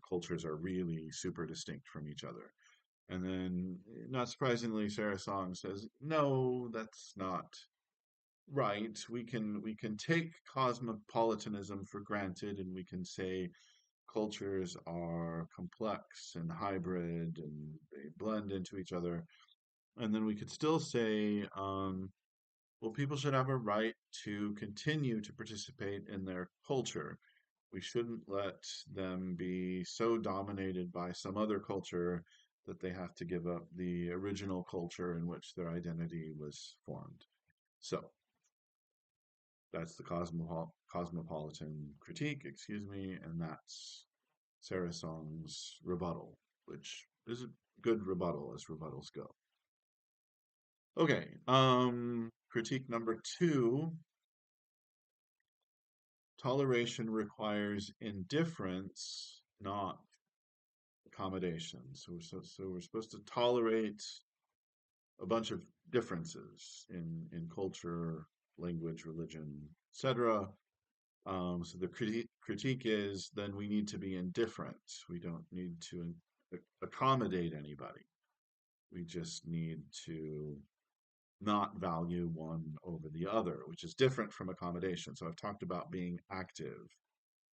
cultures are really super distinct from each other. And then, not surprisingly, Sarah Song says, no, that's not right. We can take cosmopolitanism for granted, and we can say cultures are complex and hybrid, and they blend into each other. And then we could still say, well, people should have a right to continue to participate in their culture. We shouldn't let them be so dominated by some other culture that they have to give up the original culture in which their identity was formed. So that's the cosmopolitan critique, excuse me, and that's Sarah Song's rebuttal, which is a good rebuttal as rebuttals go. Okay, critique number two, toleration requires indifference, not accommodation. So we're supposed to tolerate a bunch of differences in culture, language, religion, etc. So the critique is then we need to be indifferent. We don't need to accommodate anybody. We just need to not value one over the other, which is different from accommodation. So I've talked about being active.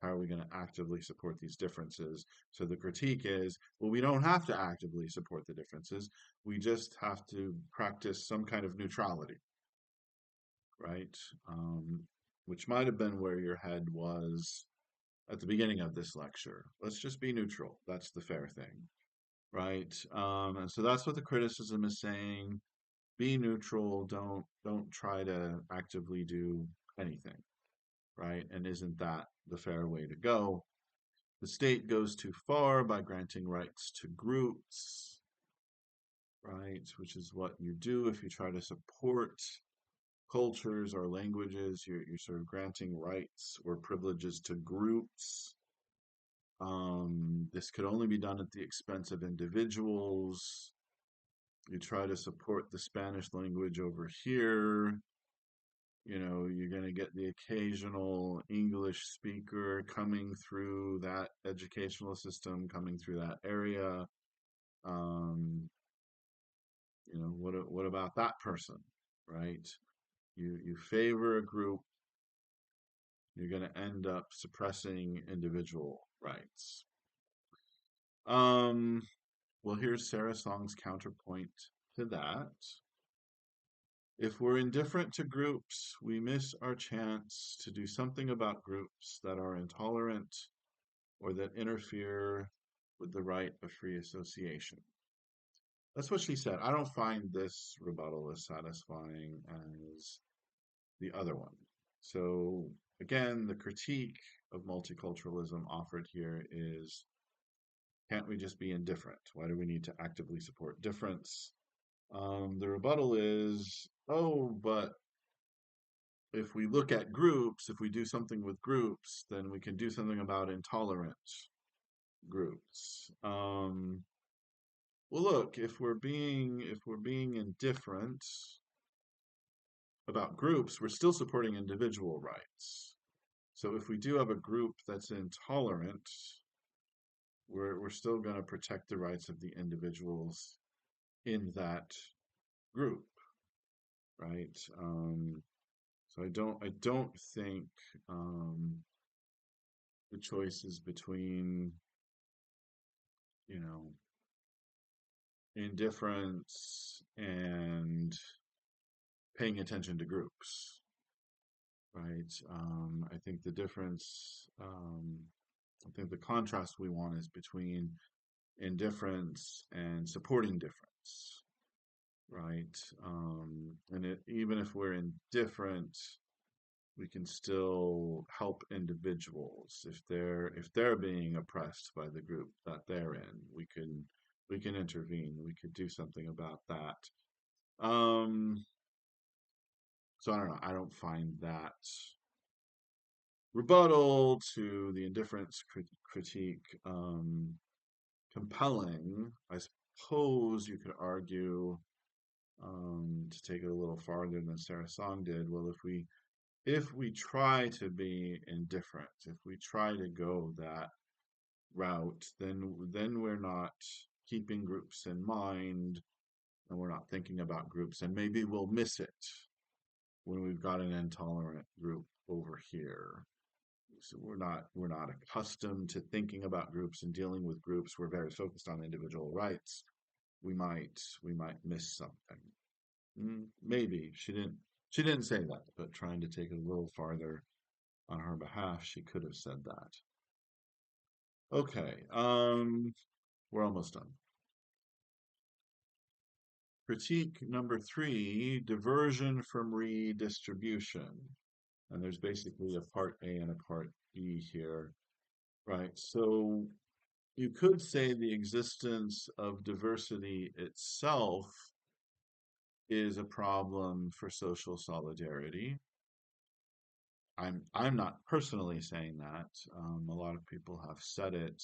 How are we going to actively support these differences? So the critique is, well, we don't have to actively support the differences. We just have to practice some kind of neutrality, right? Um, which might have been where your head was at the beginning of this lecture. Let's just be neutral. That's the fair thing, right? And so that's what the criticism is saying. Be neutral. Don't try to actively do anything, right? And isn't that the fair way to go? The state goes too far by granting rights to groups, right? Which is what you do if you try to support cultures or languages. You're sort of granting rights or privileges to groups. This could only be done at the expense of individuals. You try to support the Spanish language over here. You know, you're going to get the occasional English speaker coming through that educational system, coming through that area. Um, what about that person, right? You favor a group, you're going to end up suppressing individual rights. Um, well, here's Sarah Song's counterpoint to that. If we're indifferent to groups, we miss our chance to do something about groups that are intolerant or that interfere with the right of free association. That's what she said. I don't find this rebuttal as satisfying as the other one. So, again, the critique of multiculturalism offered here is can't we just be indifferent? Why do we need to actively support difference? The rebuttal is, oh, but if we look at groups, if we do something with groups, then we can do something about intolerant groups. Well, look, if we're being indifferent about groups, we're still supporting individual rights. So if we do have a group that's intolerant, we're still going to protect the rights of the individuals in that group, right? So I don't think the choice is between, you know, indifference and paying attention to groups, right? I think the difference, I think the contrast we want is between indifference and supporting difference, right? Even if we're indifferent, we can still help individuals if they're being oppressed by the group that they're in. We can intervene. We could do something about that. Um, so I don't know. I don't find that rebuttal to the indifference critique compelling. I suppose you could argue to take it a little farther than Sarah Song did. Well, if we try to be indifferent, if we try to go that route, then we're not keeping groups in mind, and we're not thinking about groups, and maybe we'll miss it when we've got an intolerant group over here. So we're not accustomed to thinking about groups and dealing with groups. We're very focused on individual rights. We might miss something. Maybe she didn't say that, but trying to take it a little farther on her behalf, she could have said that. Okay, we're almost done. Critique number three, diversion from redistribution. And there's basically a part A and a part B here, right? So You could say the existence of diversity itself is a problem for social solidarity. I'm not personally saying that. A lot of people have said it.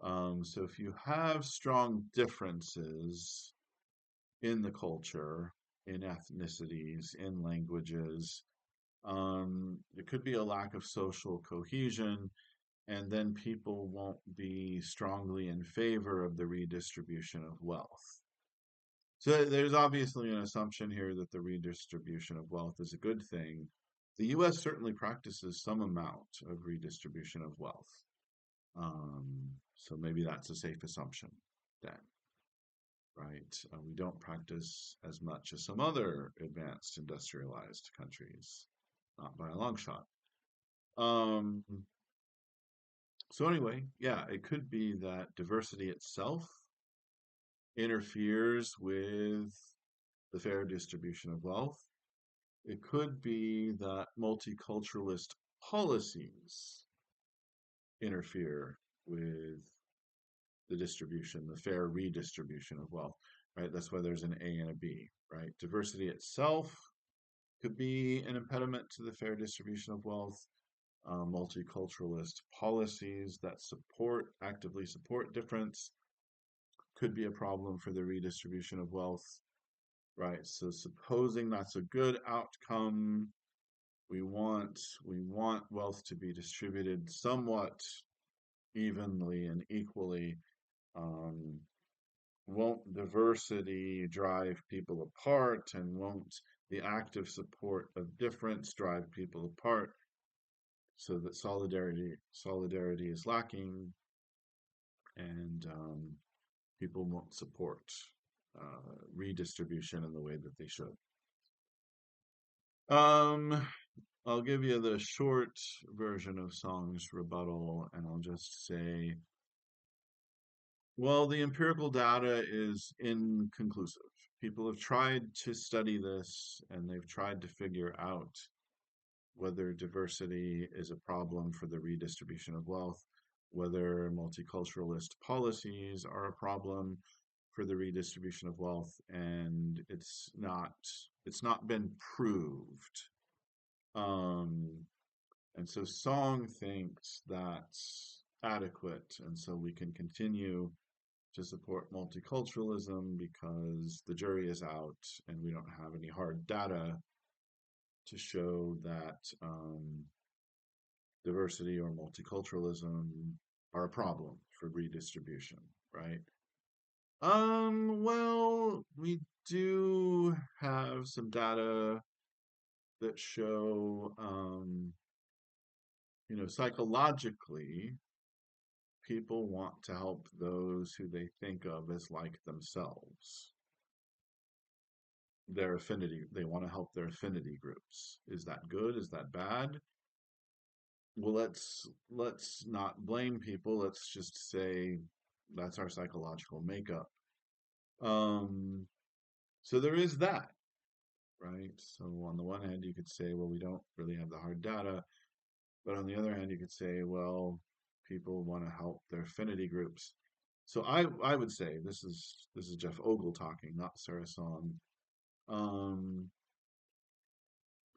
So if you have strong differences in the culture, in ethnicities, in languages, there could be a lack of social cohesion, and then people won't be strongly in favor of the redistribution of wealth. So there's obviously an assumption here that the redistribution of wealth is a good thing. The US certainly practices some amount of redistribution of wealth. So maybe that's a safe assumption then, right? We don't practice as much as some other advanced industrialized countries, not by a long shot. Um, so anyway, yeah, it could be that diversity itself interferes with the fair distribution of wealth. It could be that multiculturalist policies interfere with the distribution, the fair redistribution of wealth, right? That's why there's an A and a B, right? Diversity itself could be an impediment to the fair distribution of wealth. Multiculturalist policies that actively support difference could be a problem for the redistribution of wealth, right? So supposing that's a good outcome, we want wealth to be distributed somewhat evenly and equally. Um, won't diversity drive people apart, and won't the active support of difference drive people apart, so that solidarity is lacking, and people won't support redistribution in the way that they should. Um, I'll give you the short version of Song's rebuttal, and I'll just say, well, the empirical data is inconclusive. People have tried to study this, and they've tried to figure out whether diversity is a problem for the redistribution of wealth, whether multiculturalist policies are a problem for the redistribution of wealth, and it's not been proved. Um, and so Song thinks that's adequate, and so we can continue to support multiculturalism because the jury is out and we don't have any hard data to show that diversity or multiculturalism are a problem for redistribution, right? Well, we do have some data that show, psychologically, people want to help those who they think of as like themselves. They want to help their affinity groups. Is that good? Is that bad? Well, let's not blame people. Let's just say that's our psychological makeup. Um, so there is that, right? So on the one hand, you could say, well, we don't really have the hard data, but on the other hand, you could say, well, people want to help their affinity groups. So I would say this is Jeff Ogle talking, not Sarah Song. Um,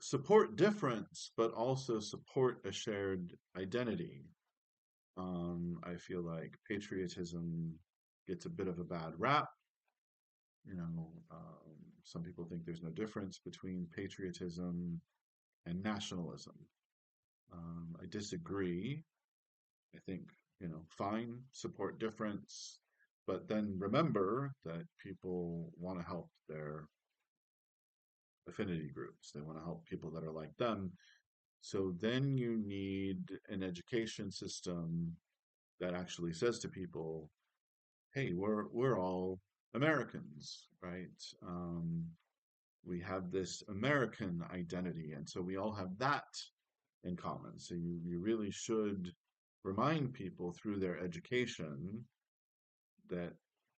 support difference, but also support a shared identity. I feel like patriotism gets a bit of a bad rap. Some people think there's no difference between patriotism and nationalism. I disagree. I think, fine, support difference, but then remember that people want to help their affinity groups. They want to help people that are like them. So then you need an education system that actually says to people, hey, we're all Americans, right? We have this American identity, and so we all have that in common. So you really should remind people through their education that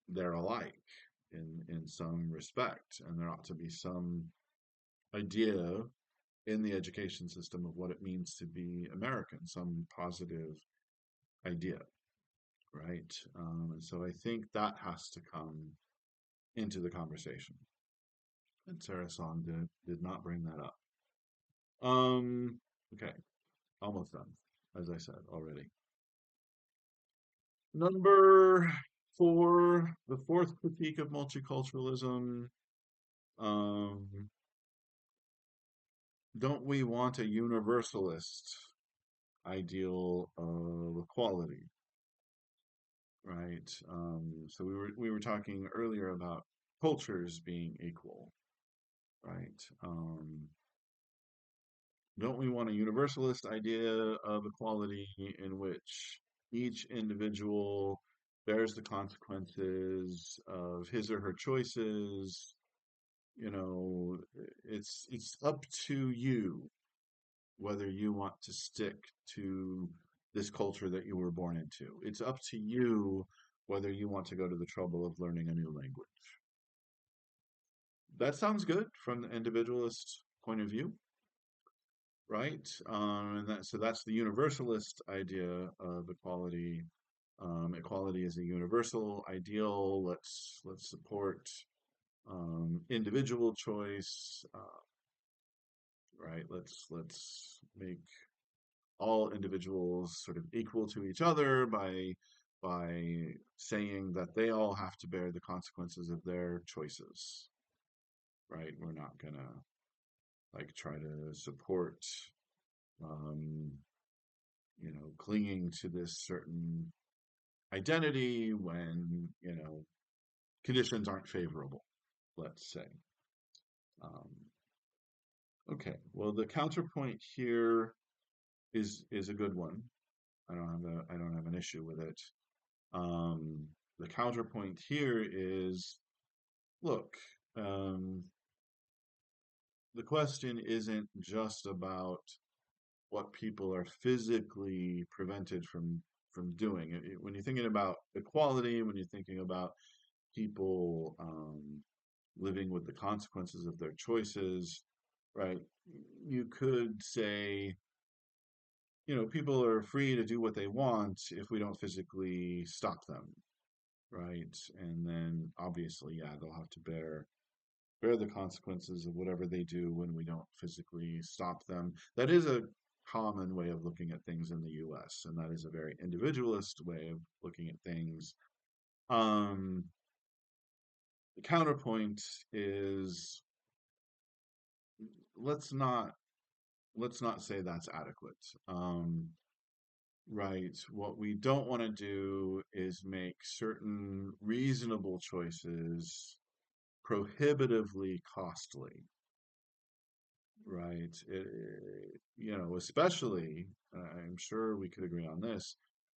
they're alike in some respect, and there ought to be some idea in the education system of what it means to be American, some positive idea. right? And so I think that has to come into the conversation. And Sarah Song did not bring that up. Um, okay, almost done, as I said already. Number four, the fourth critique of multiculturalism. Um, don't we want a universalist ideal of equality, right? So we were talking earlier about cultures being equal, right? Don't we want a universalist idea of equality in which each individual bears the consequences of his or her choices? You know, it's up to you whether you want to stick to this culture that you were born into. It's up to you whether you want to go to the trouble of learning a new language. That sounds good from the individualist point of view, right? And so that's the universalist idea of equality. Equality is a universal ideal. Let's support individual choice, right? Let's make all individuals sort of equal to each other by saying that they all have to bear the consequences of their choices, right? We're not gonna like try to support um, clinging to this certain identity when, conditions aren't favorable, let's say. Um, okay, well, the counterpoint here is a good one. I don't have an issue with it. Um, the counterpoint here is, look, um, the question isn't just about what people are physically prevented from doing. When you're thinking about equality, when you're thinking about people living with the consequences of their choices, right? You could say, people are free to do what they want if we don't physically stop them, right? And then obviously, yeah, they'll have to bear the consequences of whatever they do when we don't physically stop them. That is a common way of looking at things in the US, and that is a very individualist way of looking at things. Um, the counterpoint is let's not let's not say that's adequate. Right. What we don't want to do is make certain reasonable choices prohibitively costly, right? Especially, I'm sure we could agree on this,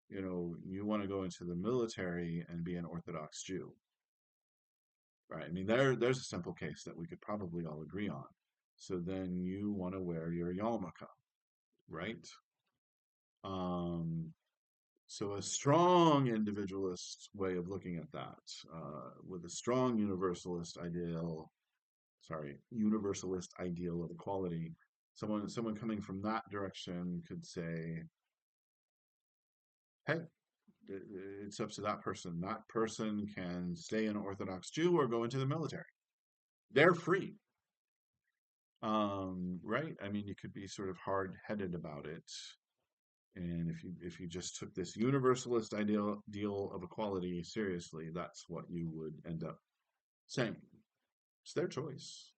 you want to go into the military and be an Orthodox Jew, right? I mean, there's a simple case that we could probably all agree on. So then you want to wear your yarmulke, right? Um, so a strong individualist way of looking at that, with a strong universalist ideal of equality, someone coming from that direction could say, hey, it's up to that person. That person can stay an Orthodox Jew or go into the military. They're free. Right? I mean, you could be sort of hard-headed about it. And if you just took this universalist ideal of equality seriously, that's what you would end up saying. It's their choice.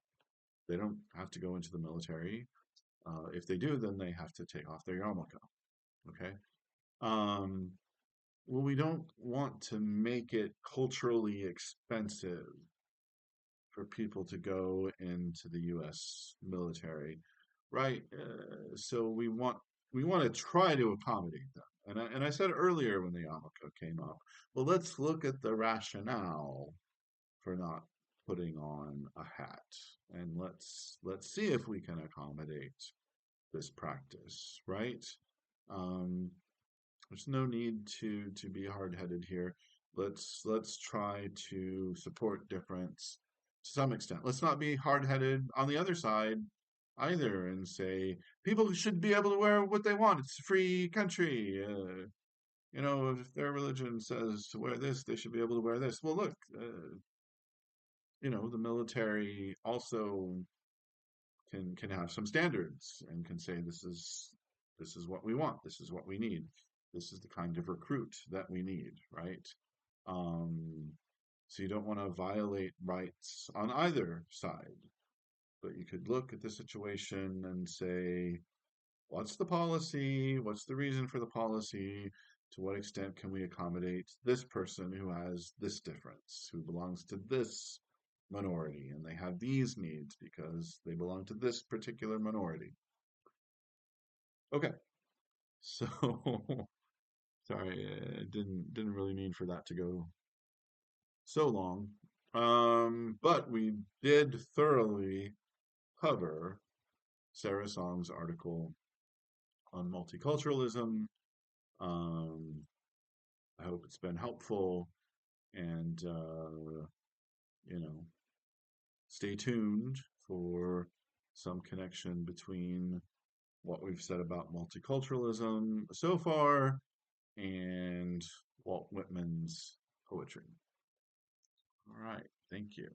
They don't have to go into the military. If they do, then they have to take off their yarmulke. Okay. Um, well, we don't want to make it culturally expensive for people to go into the U.S. military, right? So we want to try to accommodate them. And I said earlier when the yarmulke came up, well, let's look at the rationale for not putting on a hat, and let's see if we can accommodate this practice, right? Um, there's no need to be hard-headed here. Let's try to support difference to some extent. Let's not be hard-headed on the other side either and say people should be able to wear what they want. It's a free country. if their religion says to wear this, they should be able to wear this. Well, look, the military also can have some standards and can say this is what we want, this is what we need, this is the kind of recruit that we need, right? Um, so you don't want to violate rights on either side, but you could look at the situation and say, what's the policy? What's the reason for the policy? To what extent can we accommodate this person who has this difference, who belongs to this minority, and they have these needs because they belong to this particular minority? Okay, so sorry, I didn't really mean for that to go so long. But we did thoroughly cover Sarah Song's article on multiculturalism. Um, I hope it's been helpful, and you know, stay tuned for some connection between what we've said about multiculturalism so far and Walt Whitman's poetry. All right, thank you.